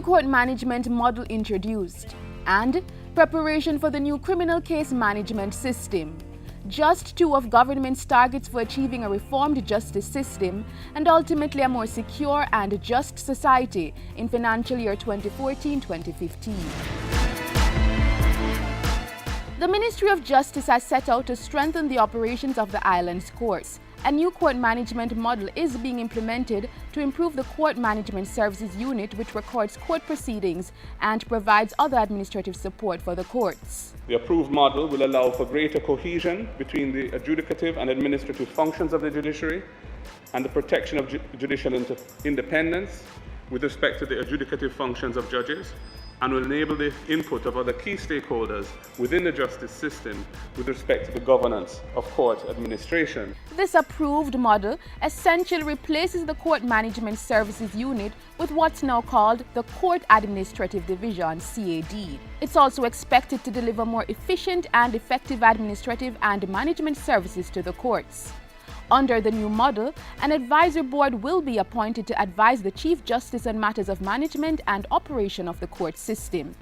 court management model introduced, and preparation for the new criminal case management system. Just two of government's targets for achieving a reformed justice system and ultimately a more secure and just society in financial year 2014-2015. The Ministry of Justice has set out to strengthen the operations of the island's courts. A new court management model is being implemented to improve the Court Management Services Unit, which records court proceedings and provides other administrative support for the courts. The approved model will allow for greater cohesion between the adjudicative and administrative functions of the judiciary and the protection of judicial independence with respect to the adjudicative functions of judges, and will enable the input of other key stakeholders within the justice system with respect to the governance of court administration. This approved model essentially replaces the Court Management Services Unit with what's now called the Court Administrative Division, CAD. It's also expected to deliver more efficient and effective administrative and management services to the courts. Under the new model, an advisory board will be appointed to advise the Chief Justice on matters of management and operation of the court system.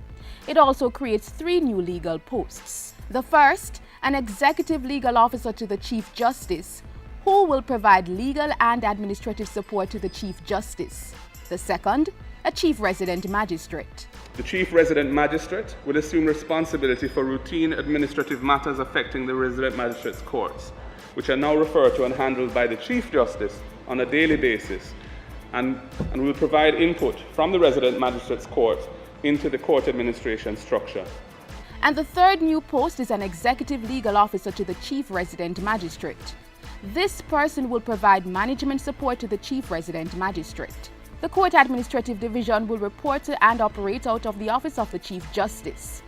It also creates 3 new legal posts. The first, an executive legal officer to the Chief Justice, who will provide legal and administrative support to the Chief Justice. The second, a Chief Resident Magistrate. The Chief Resident Magistrate will assume responsibility for routine administrative matters affecting the Resident Magistrates' courts, which are now referred to and handled by the Chief Justice on a daily basis, and will provide input from the Resident Magistrates' Court into the court administration structure. And the third new post is an executive legal officer to the Chief Resident Magistrate. This person will provide management support to the Chief Resident Magistrate. The Court Administrative Division will report to and operate out of the Office of the Chief Justice.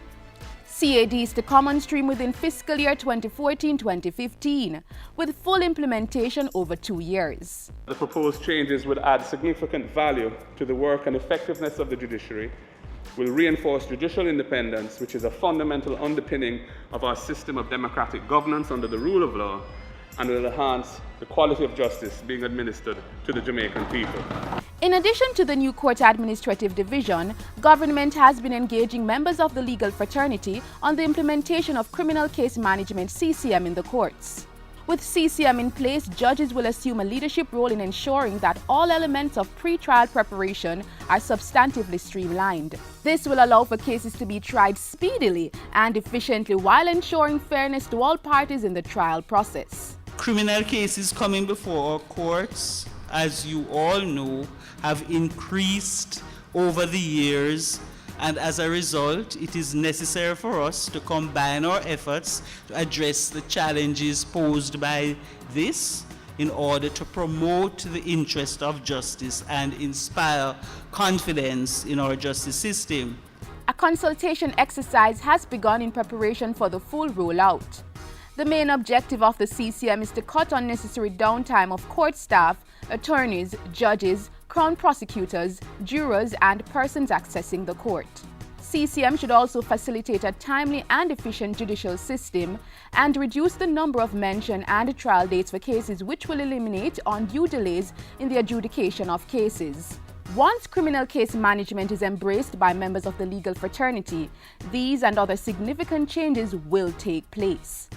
CAD is to come on stream within fiscal year 2014-2015, with full implementation over 2 years. The proposed changes would add significant value to the work and effectiveness of the judiciary, will reinforce judicial independence, which is a fundamental underpinning of our system of democratic governance under the rule of law, and will enhance the quality of justice being administered to the Jamaican people. In addition to the new Court Administrative Division, government has been engaging members of the legal fraternity on the implementation of criminal case management (CCM) in the courts. With CCM in place, judges will assume a leadership role in ensuring that all elements of pre-trial preparation are substantively streamlined. This will allow for cases to be tried speedily and efficiently while ensuring fairness to all parties in the trial process. Criminal cases coming before our courts, as you all know, have increased over the years, and as a result, it is necessary for us to combine our efforts to address the challenges posed by this in order to promote the interest of justice and inspire confidence in our justice system. A consultation exercise has begun in preparation for the full rollout. The main objective of the CCM is to cut unnecessary downtime of court staff, attorneys, judges, crown prosecutors, jurors, and persons accessing the court. CCM should also facilitate a timely and efficient judicial system and reduce the number of mention and trial dates for cases, which will eliminate undue delays in the adjudication of cases. Once criminal case management is embraced by members of the legal fraternity, these and other significant changes will take place.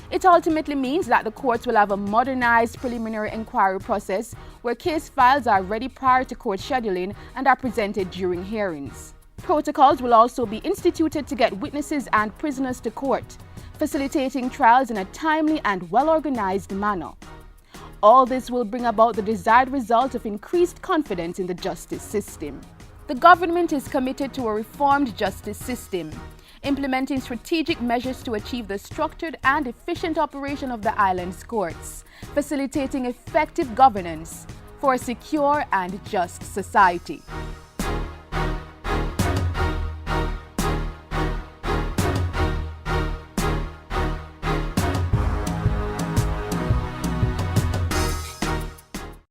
It ultimately means that the courts will have a modernized preliminary inquiry process where case files are ready prior to court scheduling and are presented during hearings. Protocols will also be instituted to get witnesses and prisoners to court, facilitating trials in a timely and well-organized manner. All this will bring about the desired result of increased confidence in the justice system. The government is committed to a reformed justice system, implementing strategic measures to achieve the structured and efficient operation of the island's courts, facilitating effective governance for a secure and just society.